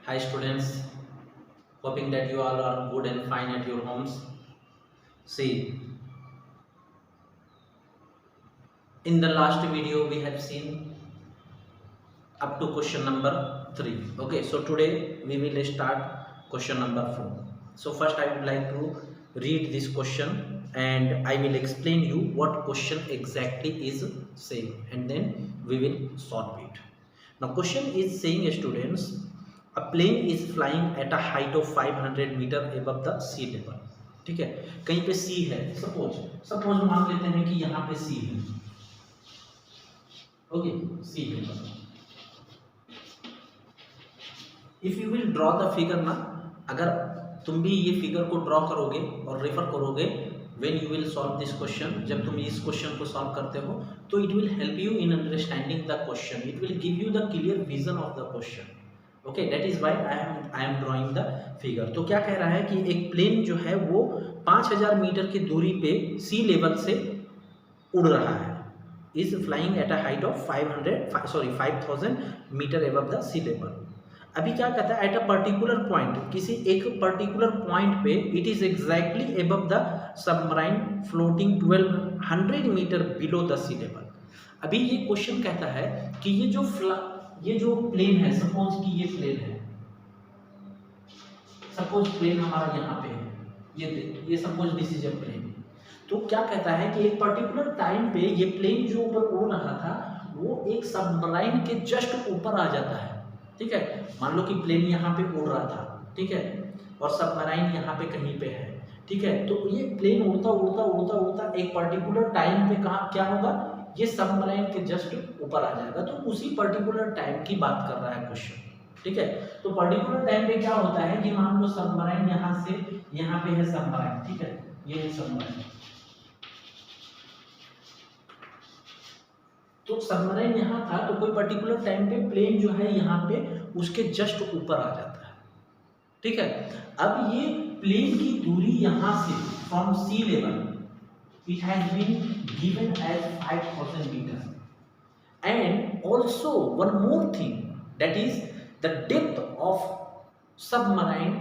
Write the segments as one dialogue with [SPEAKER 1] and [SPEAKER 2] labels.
[SPEAKER 1] Hi students, hoping that you all are good and fine at your homes. See, in the last video we have seen up to question number 3. Okay, so today we will start question number 4. So first I would like to read this question and I will explain you what question exactly is saying, and then we will solve it. Now question is saying, students, a plane is flying at a height of 500 meter above the sea level. ठीक है, कहीं पे सी है, suppose मान लेते हैं कि यहाँ पे सी है. ओके, सी है. If you will draw the figure ना, अगर तुम भी ये फिगर को ड्रॉ करोगे और रेफर करोगे when you will solve this question, जब तुम इस क्वेश्चन को सॉल्व करते हो तो it will help you in understanding the question, it will give you the clear vision of the question. Okay, that is why I am drawing the figure. तो क्या कह रहा है कि एक प्लेन जो है वो 5000 मीटर की दूरी पे सी लेवल से उड़ रहा है, is flying at a height of 5000 metre above the sea level. अभी क्या कहता है, एट अ पर्टिकुलर पॉइंट, किसी एक पर्टिकुलर पॉइंट पे it is exactly above the submarine floating 1200 metre below the sea level. अभी ये क्वेश्चन कहता है कि ये जो प्लेन है, सपोज कि ये प्लेन है, सपोज प्लेन हमारा यहाँ पे है, ये suppose this is a plane. तो क्या कहता है कि एक पर्टिकुलर टाइम पे ये प्लेन जो ऊपर उड़ रहा था वो एक सबमराइन के जस्ट ऊपर आ जाता है. ठीक है, मान लो कि प्लेन यहाँ पे उड़ रहा था, ठीक है, और सबमराइन यहाँ पे कहीं पे है. ठीक है, तो ये प्लेन उड़ता उड़ता उड़ता उड़ता एक पर्टिकुलर टाइम पे कहाँ क्या होगा, ये सबमराइन के जस्ट ऊपर आ जाएगा. तो उसी पर्टिकुलर टाइम की बात कर रहा है क्वेश्चन. ठीक है, तो पर्टिकुलर टाइम पे क्या होता है कि मान लो सबमराइन यहाँ से यहाँ पे है सबमराइन. ठीक है, ये है सबमराइन. तो सबमराइन यहाँ था, तो कोई पर्टिकुलर टाइम पे प्लेन जो है यहाँ पे उसके जस्ट ऊपर आ जाता है. ठीक है, अब ये प्लेन की दूरी यहाँ से from sea level it has been given as 5000 meters, and also one more thing, that is the depth of submarine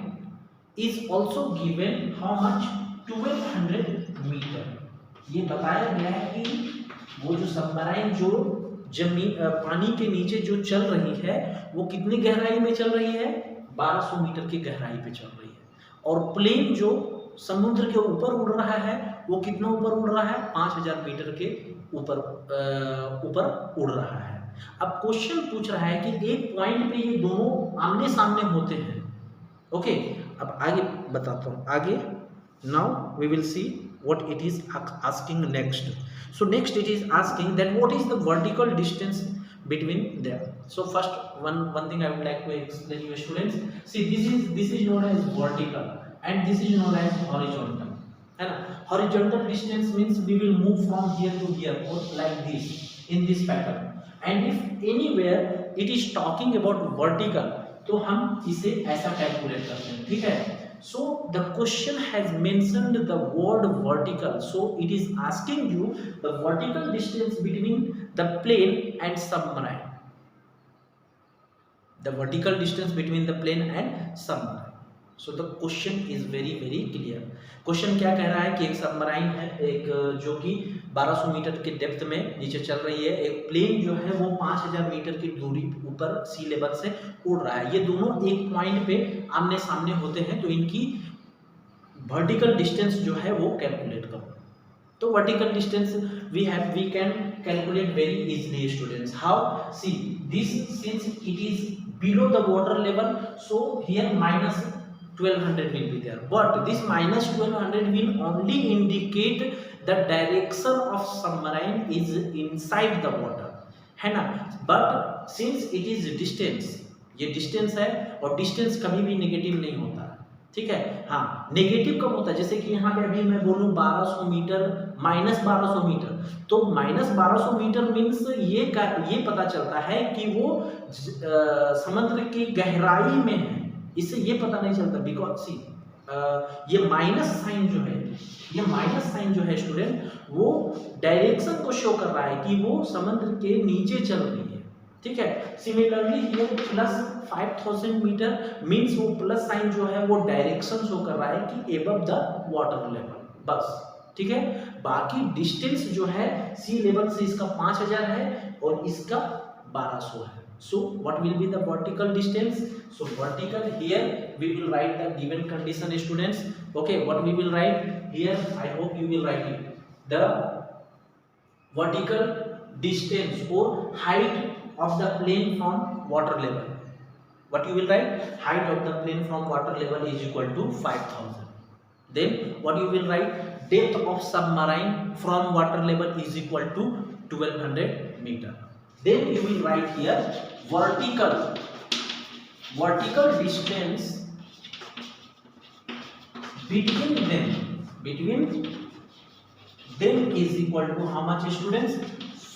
[SPEAKER 1] is also given how much, 1200 meter. ये बताया गया है कि वो जो सबमराइन जो जमीन पानी के नीचे जो चल रही है वो कितनी गहराई में चल रही है, 1200 मीटर की गहराई पे चल रही है. और प्लेन जो समुद्र के ऊपर उड़ रहा है वो कितना ऊपर उड़ रहा है, 5000 मीटर के ऊपर उड़ रहा है. अब क्वेश्चन पूछ रहा है कि एक पॉइंट पे ये दोनों आमने सामने होते हैं. ओके, अब आगे बताता हूँ. आगे now we will see what it is asking next. So next it is asking that what is the vertical distance between them. So first one thing I would like to explain you students. See, this is known as vertical and this is known as horizontal. है ना, horizontal distance means we will move from here to here or like this in this pattern, and if anywhere it is talking about vertical तो हम इसे ऐसा calculate करते हैं. ठीक है, so the question has mentioned the word vertical, so it is asking you the vertical distance between the plane and submarine, the vertical distance between the plane and submarine. So the question is very clear. Question क्या कह रहा है कि एक submarine है, एक जो कि 1200 मीटर के डेप्थ में नीचे चल रही है, एक प्लेन जो है वो 5000 मीटर की दूरी ऊपर सी लेवल से उड़ रहा है. ये दोनों एक पॉइंट पे आमने सामने होते हैं, तो इनकी वर्टिकल डिस्टेंस जो है वो कैलकुलेट करो. तो vertical distance we can calculate very easily students. How, see this, since it is below the water level, so here minus 1200 will be there, but this minus 1200 will only indicate the direction of submarine is inside the water, है ना. but since it is distance, ये distance है और distance कभी भी negative नहीं होता. ठीक है, हाँ, नेगेटिव कब होता है, जैसे कि यहाँ पे अभी मैं बोलूँ 1200 मीटर माइनस 1200 मीटर, तो माइनस 1200 मीटर मीन्स ये पता चलता है कि वो समुद्र की गहराई में है. इससे ये पता नहीं चलता बिकॉज सी ये माइनस साइन जो है स्टूडेंट वो डायरेक्शन को शो कर रहा है कि वो समुद्र के नीचे चल रही है. ठीक है, similarly here plus 5000 metre means वो प्लस साइन जो है वो डायरेक्शन शो कर रहा है कि एबव द वाटर लेवल, बस, ठीक है। बाकी डिस्टेंस जो है सी लेवल से इसका 5000 है और इसका 1200 है। So what will be the vertical distance? So vertical, here we will write the given condition, students. Okay, what we will write here, I hope you will write it. The vertical distance or height of the plane from water level. What you will write? Height of the plane from water level is equal to 5000. Then what you will write? Depth of submarine from water level is equal to 1200 meter. Then you will write here vertical distance between them is equal to how much, students?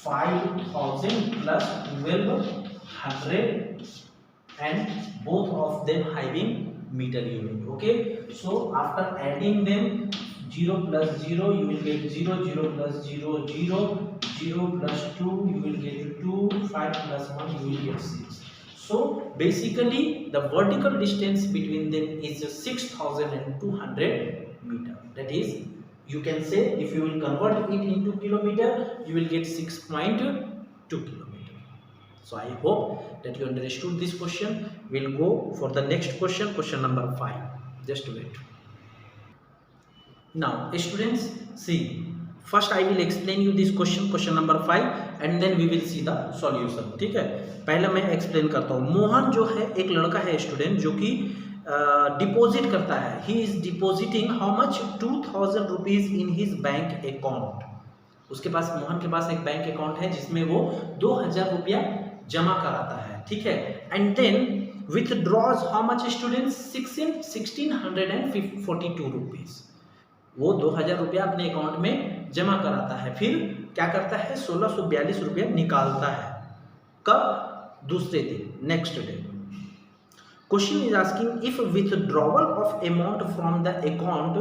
[SPEAKER 1] 5000 plus 1200, and both of them having meter unit. Okay, so after adding them, 0 plus 0 you will get 0, 0 plus 0 0, 0 plus 2 you will get 2, 5 plus 1 you will get 6. So basically the vertical distance between them is 6200 meter. That is, you can say, if you will convert it into kilometer, you will get 6.2 kilometer. So I hope that you understood this question. We'll go for the next question, question number 5. Just wait. Now students, see, first I will explain you this question number 5, and then we will see the solution. ठीक है, पहले मैं explain करता हूँ। मोहन जो है एक लड़का है स्टूडेंट, जो कि डिपॉजिट करता है। He is depositing how much, 2000 rupees in his bank account. उसके पास, मोहन के पास एक बैंक अकाउंट है जिसमें वो 2000 रुपया जमा कराता है, ठीक है। And then withdraws how much, students? 1642 rupees. वो 2000 रुपया अपने अकाउंट में जमा कराता है, फिर क्या करता है? 1642 रुपया निकालता है। कब? दूसरे दिन, next day. Question is asking if withdrawal of amount from the account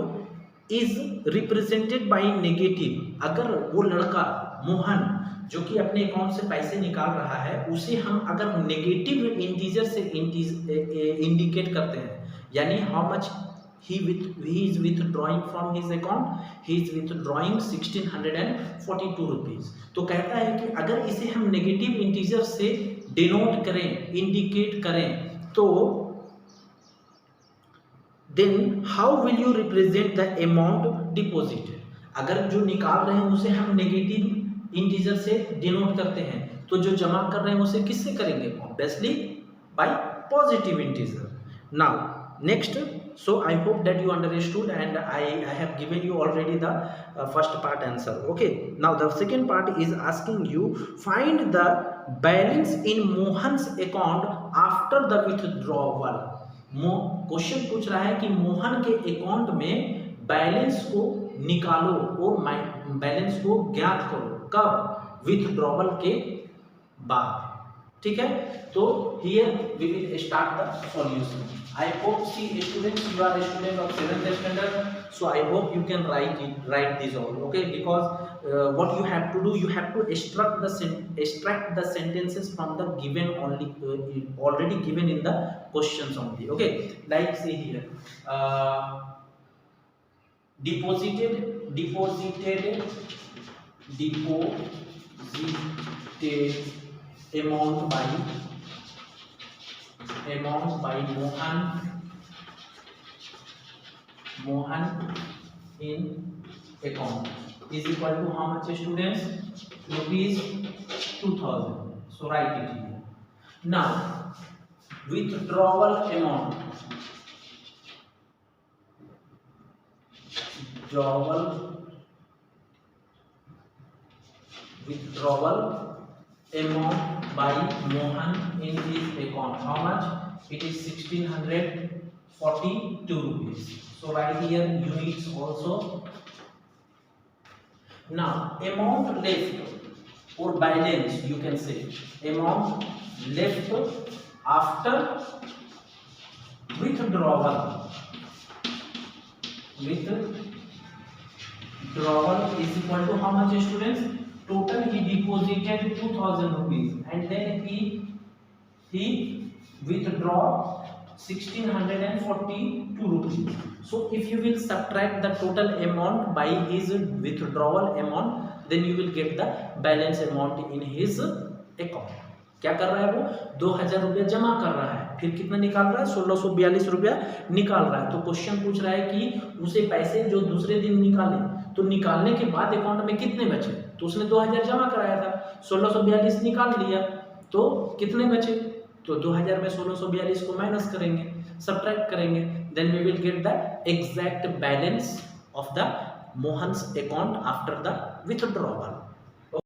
[SPEAKER 1] is represented by negative. अगर वो लड़का मोहन जो कि अपने अकाउंट से पैसे निकाल रहा है, उसे हम अगर नेगेटिव इंटीजर से इंडिकेट करते हैं, यानी how much he is withdrawing from his account, he is withdrawing 1642 rupees। तो कहता है कि अगर इसे हम नेगेटिव इंटीजर से डिनोट करें, इंडिकेट करें, तो then how will you represent the amount deposited? अगर जो निकाल रहे हैं उसे हम नेगेटिव इंटीजर से डिनोट करते हैं, तो जो जमा कर रहे हैं उसे किससे करेंगे? Obviously bye positive integer. Now next, so I hope that you understood, and I have given you already the first part answer. Okay, now the second part is asking you find the balance in Mohan's account after the withdrawal। Question पूछ रहा है कि मोहन के account में balance को निकालो और balance को ज्ञात करो। कब? विथड्रॉवल के बाद, ठीक है। तो here we will start the solution. I hope, see students, you are a student of 7th standard, so I hope you can write this all, okay, because what you have to do, you have to extract the sentences from the given already given in the questions only, okay. Like say here, deposited amount by Mohan in account is equal to how much, students? Rupees 2000. So write it here. Now withdrawal amount by Mohan in his account. How much? It is 1642 rupees. So write here units also. Now amount left or balance, you can say amount left after withdrawal is equal to how much, students? Total he deposited 2000 rupees, and then he withdraw 1642 rupees. So if you will subtract the total amount by his withdrawal amount, then you will get the balance amount in his account. क्या कर रहा है वो 2000 रुपया जमा कर रहा है, फिर कितना निकाल रहा है 1642 रुपया निकाल रहा है। तो क्वेश्चन पूछ रहा है कि उसे पैसे जो दूसरे दिन निकाले, तो निकालने के बाद अकाउंट में कितने बचे, तो उसने 2000 जमा कराया था, 1642 निकाल लिया, तो कितने बचे, तो 2000 में 1642 को माइनस करेंगे, सब्ट्रैक्ट करेंगे, then we will get the exact balance of the Mohan's account after the withdrawal.